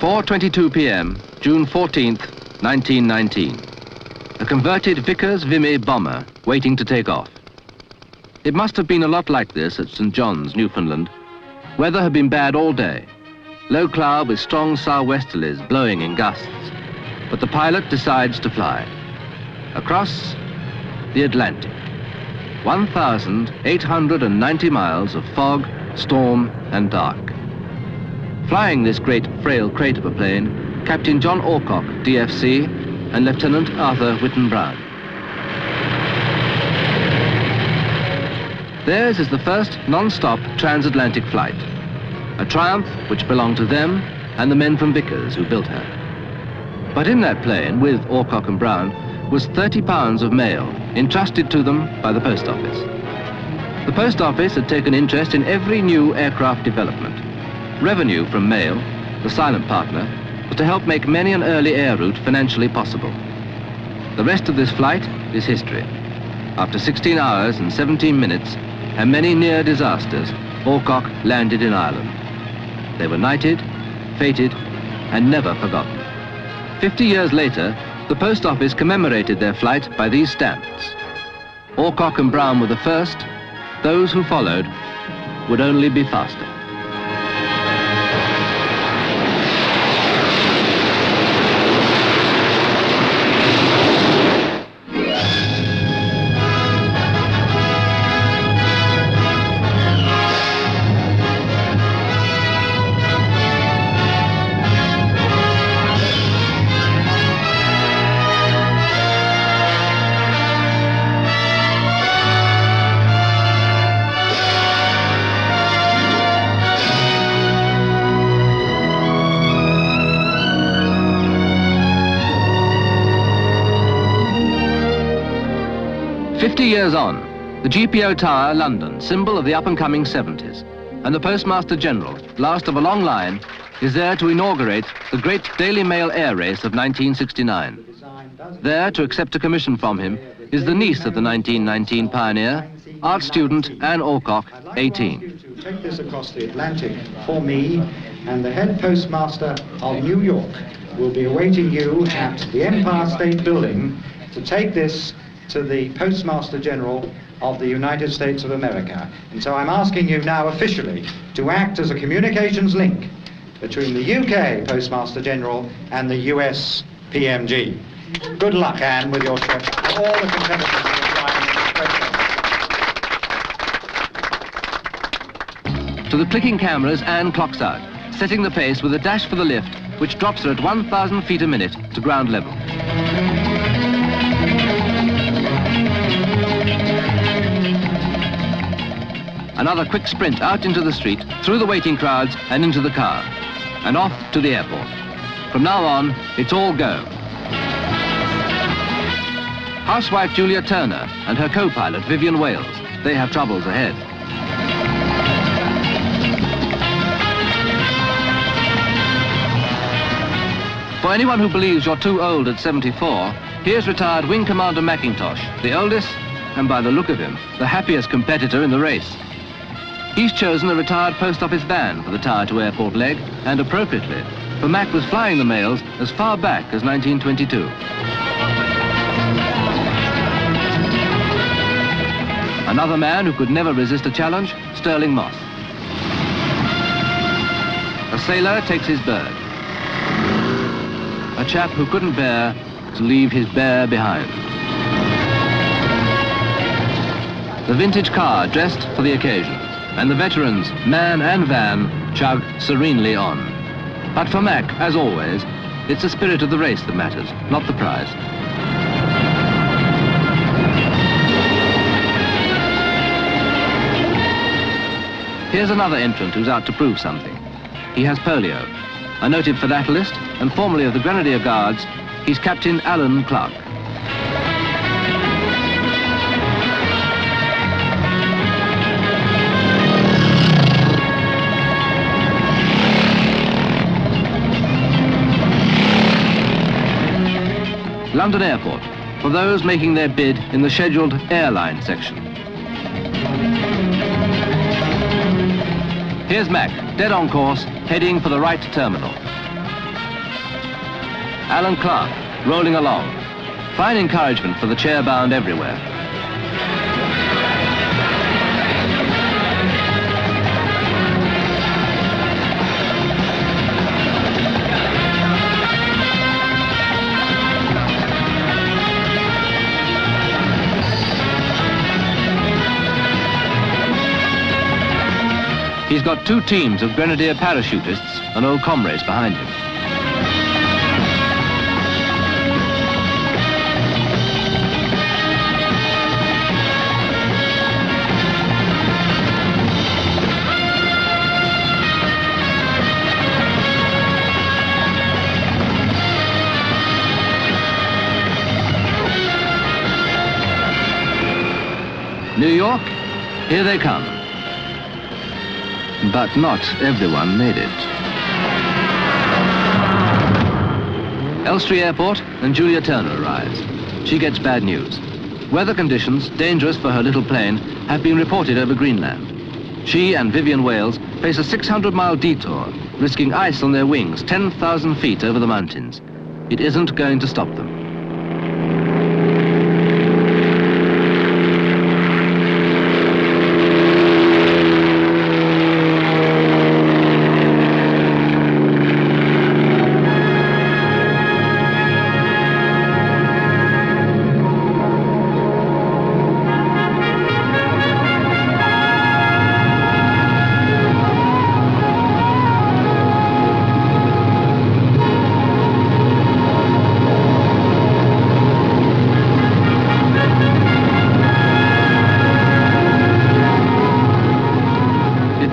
4:22 p.m., June 14th, 1919. A converted Vickers Vimy bomber waiting to take off. It must have been a lot like this at St. John's, Newfoundland. Weather had been bad all day. Low cloud with strong sou'westerlies blowing in gusts. But the pilot decides to fly. Across the Atlantic. 1,890 miles of fog, storm, and dark. Flying this great frail crate of a plane, Captain John Alcock, DFC, and Lieutenant Arthur Whitten Brown. Theirs is the first non-stop transatlantic flight, a triumph which belonged to them and the men from Vickers who built her. But in that plane, with Alcock and Brown, was 30 pounds of mail entrusted to them by the Post Office. The Post Office had taken interest in every new aircraft development. Revenue from mail, the silent partner, was to help make many an early air route financially possible. The rest of this flight is history. After 16 hours and 17 minutes and many near disasters, Alcock landed in Ireland. They were knighted, fated, and never forgotten. 50 years later, the Post Office commemorated their flight by these stamps. Alcock and Brown were the first. Those who followed would only be faster. Years on, the GPO Tower, London, symbol of the up-and-coming 70s, and the Postmaster General, last of a long line, is there to inaugurate the great Daily Mail air race of 1969. There to accept a commission from him is the niece of the 1919 pioneer, art student Anne Alcock, 18. To take this across the Atlantic for me, and the head postmaster of New York will be awaiting you at the Empire State Building to take this to the Postmaster General of the United States of America. And so I'm asking you now officially to act as a communications link between the UK Postmaster General and the US PMG. Good luck, Anne, with your trip. All the competitors will fly in this process. To the clicking cameras, Anne clocks out, setting the pace with a dash for the lift, which drops her at 1,000 feet a minute to ground level. Another quick sprint out into the street, through the waiting crowds and into the car, and off to the airport. From now on, it's all go. Housewife Julia Turner and her co-pilot Vivian Wales, they have troubles ahead. For anyone who believes you're too old at 74, here's retired Wing Commander McIntosh, the oldest, and by the look of him, the happiest competitor in the race. He's chosen a retired post office van for the Tower to Airport leg, and appropriately, for Mac was flying the mails as far back as 1922. Another man who could never resist a challenge, Sterling Moss. A sailor takes his bird. A chap who couldn't bear to leave his bear behind. The vintage car dressed for the occasion, and the veterans, man and van, chug serenely on. But for Mac, as always, it's the spirit of the race that matters, not the prize. Here's another entrant who's out to prove something. He has polio. A noted philatelist and formerly of the Grenadier Guards, he's Captain Alan Clark. London Airport, for those making their bid in the scheduled airline section. Here's Mac, dead on course, heading for the right terminal. Alan Clark, rolling along. Fine encouragement for the chair-bound everywhere. He's got two teams of grenadier parachutists and old comrades behind him. New York, here they come. But not everyone made it. Elstree Airport and Julia Turner arrives. She gets bad news. Weather conditions, dangerous for her little plane, have been reported over Greenland. She and Vivian Wales face a 600-mile detour, risking ice on their wings 10,000 feet over the mountains. It isn't going to stop them.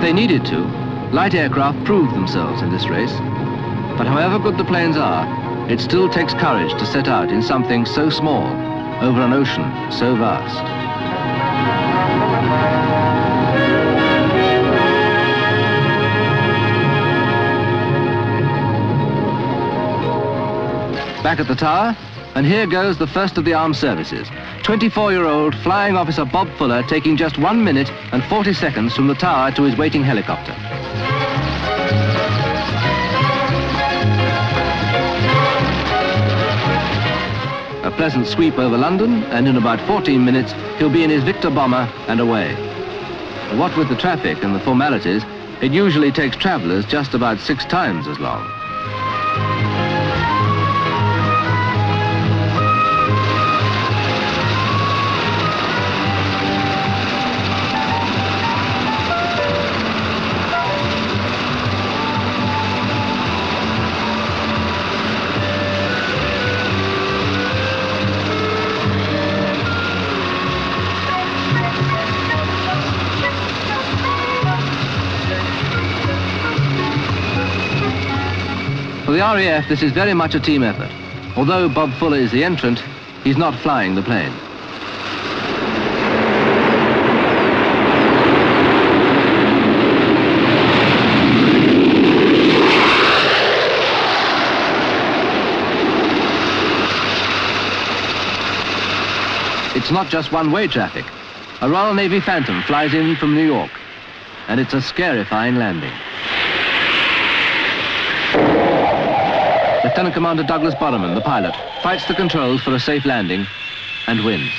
They needed to. Light aircraft proved themselves in this race. But however good the planes are, it still takes courage to set out in something so small, over an ocean so vast. Back at the tower, and here goes the first of the armed services. 24-year-old flying officer Bob Fuller taking just 1 minute and 40 seconds from the tower to his waiting helicopter. A pleasant sweep over London, and in about 14 minutes, he'll be in his Victor bomber and away. What with the traffic and the formalities, it usually takes travellers just about 6 times as long. For the RAF, this is very much a team effort. Although Bob Fuller is the entrant, he's not flying the plane. It's not just one-way traffic. A Royal Navy Phantom flies in from New York, and it's a scarifying landing. Lieutenant Commander Douglas Borderman, the pilot, fights the controls for a safe landing and wins.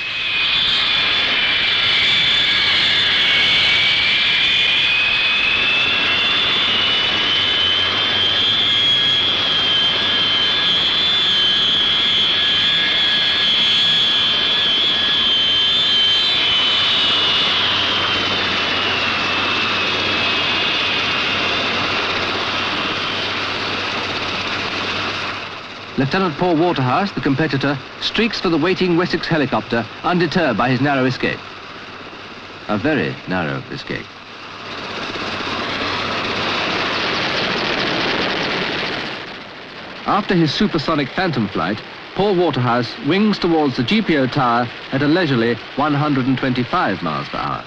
Lieutenant Paul Waterhouse, the competitor, streaks for the waiting Wessex helicopter, undeterred by his narrow escape. A very narrow escape. After his supersonic Phantom flight, Paul Waterhouse wings towards the GPO tower at a leisurely 125 miles per hour.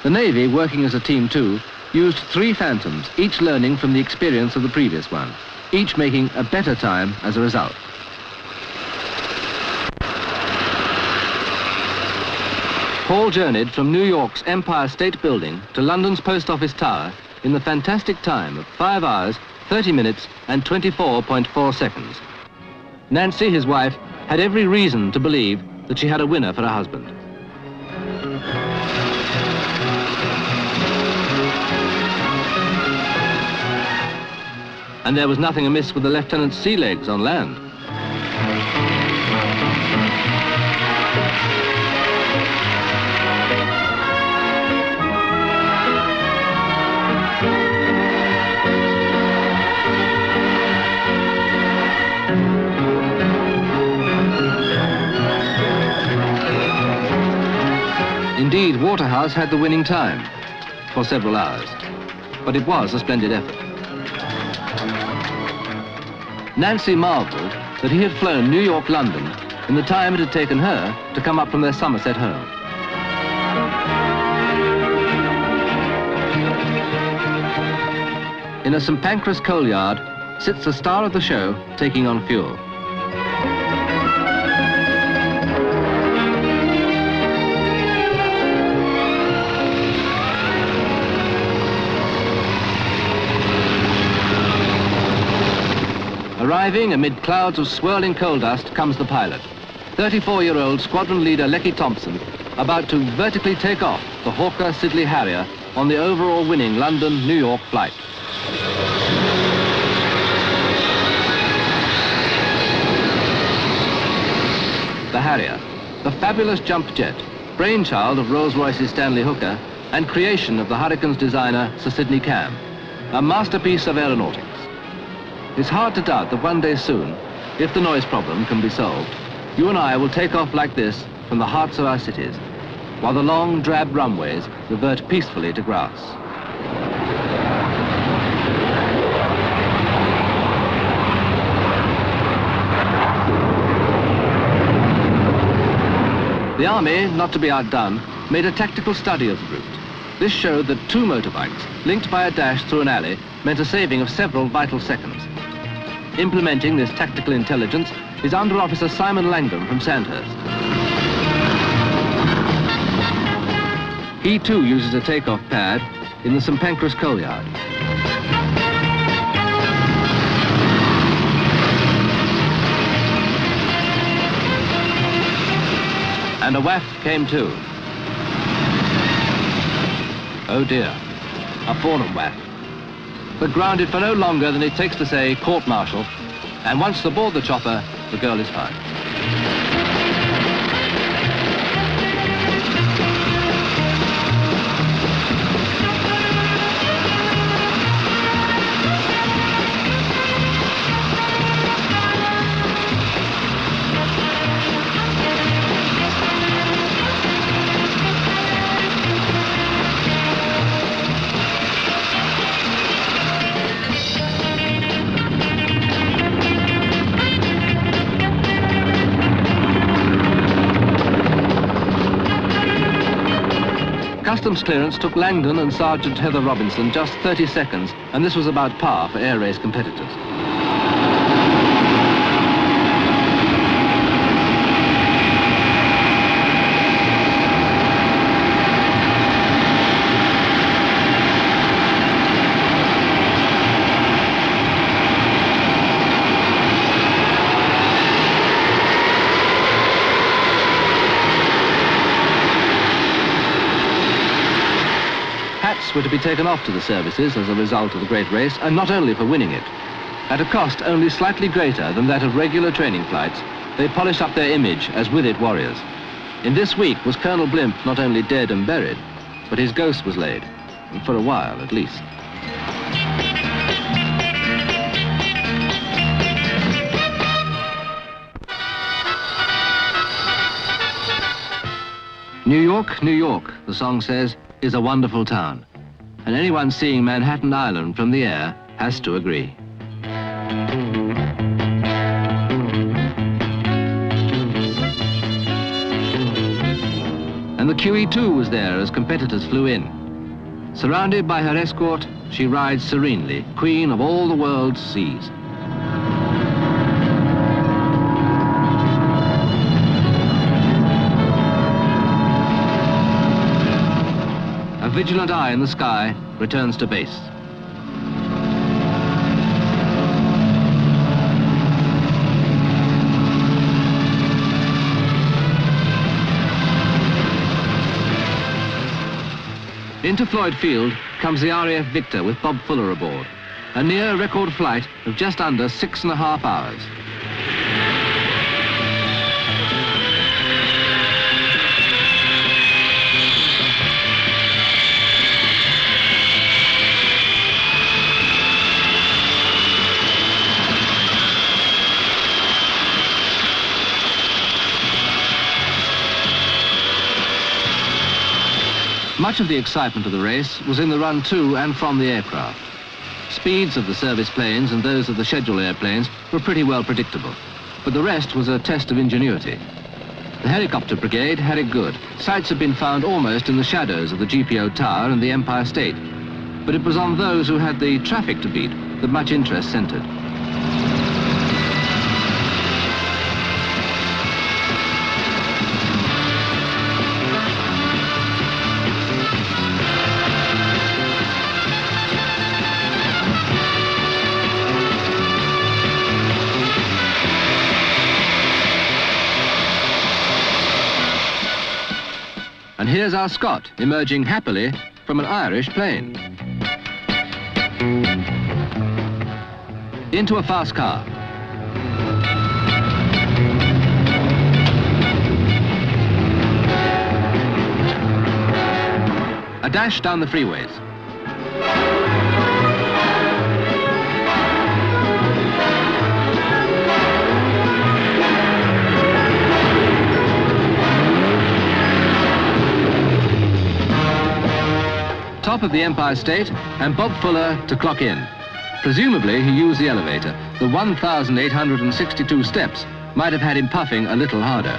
The Navy, working as a team too, used 3 Phantoms, each learning from the experience of the previous one, each making a better time as a result. Paul journeyed from New York's Empire State Building to London's Post Office Tower in the fantastic time of 5 hours, 30 minutes and 24.4 seconds. Nancy, his wife, had every reason to believe that she had a winner for a husband. And there was nothing amiss with the lieutenant's sea legs on land. Indeed, Waterhouse had the winning time for several hours, but it was a splendid effort. Nancy marveled that he had flown New York-London in the time it had taken her to come up from their Somerset home. In a St. Pancras coal yard sits the star of the show taking on fuel. Arriving amid clouds of swirling coal dust comes the pilot, 34-year-old squadron leader Lecky Thompson, about to vertically take off the Hawker Siddeley Harrier on the overall winning London-New York flight. The Harrier, the fabulous jump jet, brainchild of Rolls-Royce's Stanley Hooker and creation of the Hurricane's designer Sir Sidney Cam, a masterpiece of aeronautics. It's hard to doubt that one day soon, if the noise problem can be solved, you and I will take off like this from the hearts of our cities, while the long, drab runways revert peacefully to grass. The Army, not to be outdone, made a tactical study of the route. This showed that 2 motorbikes, linked by a dash through an alley, meant a saving of several vital seconds. Implementing this tactical intelligence is Under Officer Simon Langdon from Sandhurst. He too uses a takeoff pad in the St. Pancras coal yard. And a waft came too. Oh dear, a fallen waft. But grounded for no longer than it takes to say court-martial, and once aboard the chopper, the girl is fine. Customs clearance took Langdon and Sergeant Heather Robinson just 30 seconds, and this was about par for air race competitors. Hats were to be taken off to the services as a result of the great race, and not only for winning it. At a cost only slightly greater than that of regular training flights, they polished up their image as with it warriors. In this week was Colonel Blimp not only dead and buried, but his ghost was laid, for a while at least. New York, New York, the song says, is a wonderful town. And anyone seeing Manhattan Island from the air has to agree. And the QE2 was there as competitors flew in. Surrounded by her escort, she rides serenely, queen of all the world's seas. A vigilant eye in the sky returns to base. Into Floyd Field comes the RAF Victor with Bob Fuller aboard. A near record flight of just under 6.5 hours. Much of the excitement of the race was in the run to and from the aircraft. Speeds of the service planes and those of the schedule airplanes were pretty well predictable, but the rest was a test of ingenuity. The helicopter brigade had it good. Sites had been found almost in the shadows of the GPO Tower and the Empire State, but it was on those who had the traffic to beat that much interest centered. And here's our Scot emerging happily from an Irish plane. Into a fast car. A dash down the freeways. Top of the Empire State, and Bob Fuller to clock in. Presumably, he used the elevator. The 1,862 steps might have had him puffing a little harder.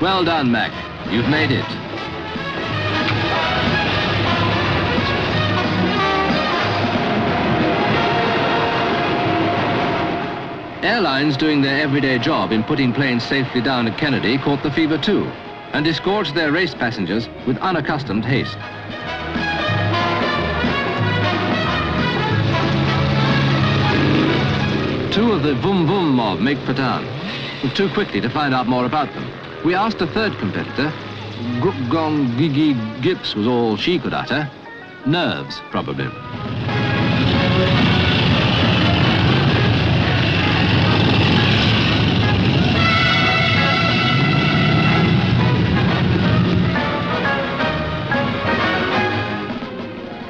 Well done, Mac. You've made it. Airlines doing their everyday job in putting planes safely down at Kennedy caught the fever too, and disgorged their race passengers with unaccustomed haste. Two of the Voom Voom mob make for town, but too quickly to find out more about them. We asked a third competitor. Grup Gong Gigi Gips was all she could utter. Nerves, probably.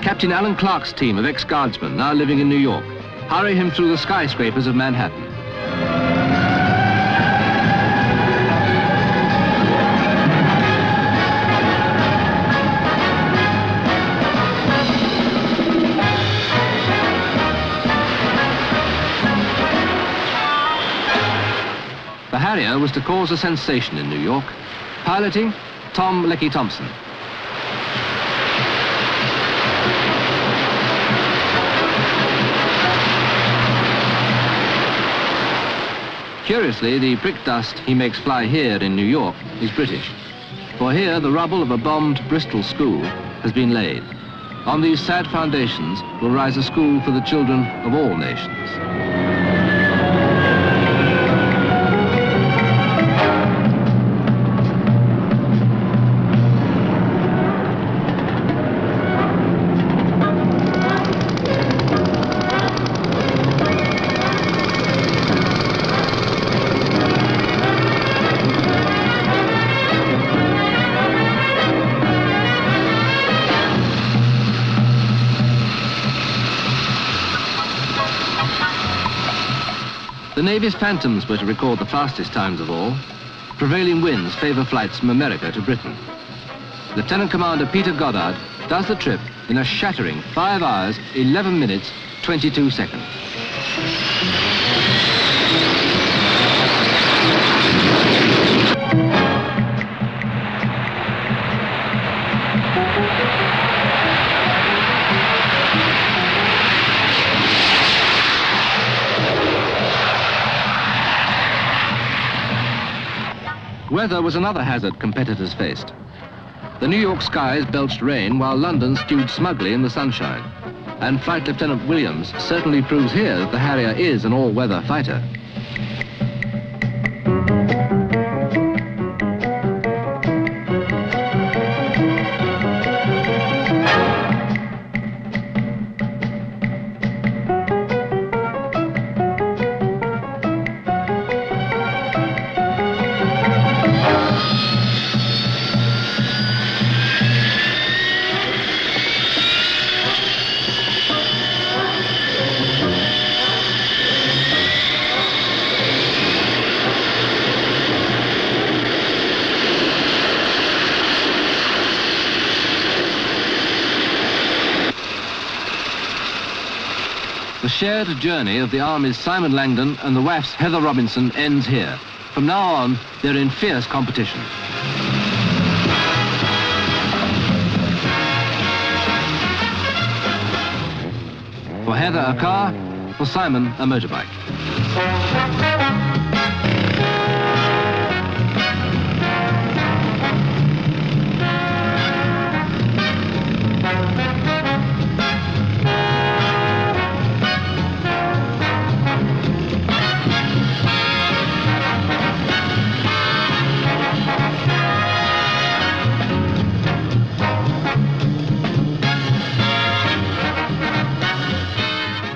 Captain Alan Clark's team of ex-guardsmen, now living in New York, hurry him through the skyscrapers of Manhattan. The Harrier was to cause a sensation in New York. Piloting, Tom Lecky Thompson. Curiously, the brick dust he makes fly here in New York is British. For here, the rubble of a bombed Bristol school has been laid. On these sad foundations will rise a school for the children of all nations. The Navy's Phantoms were to record the fastest times of all. Prevailing winds favour flights from America to Britain. Lieutenant Commander Peter Goddard does the trip in a shattering 5 hours, 11 minutes, 22 seconds. Weather was another hazard competitors faced. The New York skies belched rain while London stewed smugly in the sunshine. And Flight Lieutenant Williams certainly proves here that the Harrier is an all-weather fighter. The shared journey of the Army's Simon Langdon and the WAF's Heather Robinson ends here. From now on, they're in fierce competition. For Heather, a car. For Simon, a motorbike.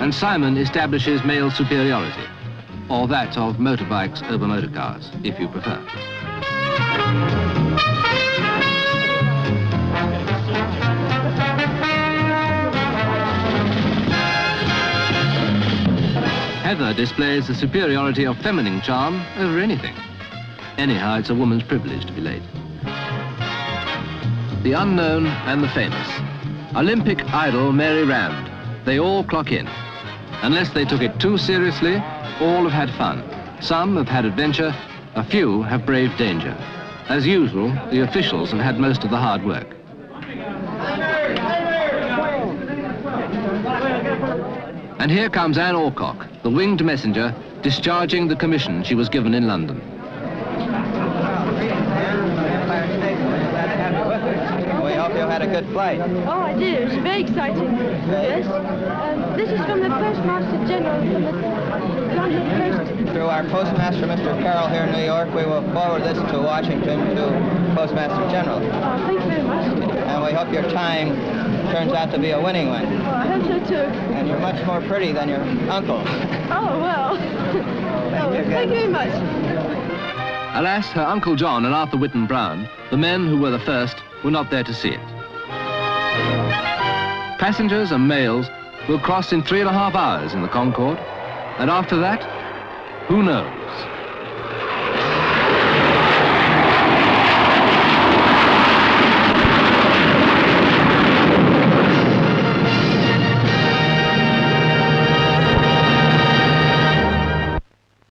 And Simon establishes male superiority, or that of motorbikes over motorcars, if you prefer. Heather displays the superiority of feminine charm over anything. Anyhow, it's a woman's privilege to be late. The unknown and the famous. Olympic idol Mary Rand. They all clock in. Unless they took it too seriously, all have had fun. Some have had adventure, a few have braved danger. As usual, the officials have had most of the hard work. And here comes Anne Alcock, the winged messenger, discharging the commission she was given in London. We hope you had a good flight. Oh, I did. It was very exciting. Yes. This is from the Postmaster General from the London Post. Through our Postmaster, Mr. Carroll, here in New York, we will forward this to Washington to Postmaster General. Oh, thank you very much. And we hope your time turns out to be a winning one. Oh, I hope so too. And you're much more pretty than your uncle. Oh, well. Thank you very much. Alas, her Uncle John and Arthur Whitten Brown, the men who were the first, were not there to see it. Passengers and mails will cross in 3.5 hours in the Concorde, and after that, who knows?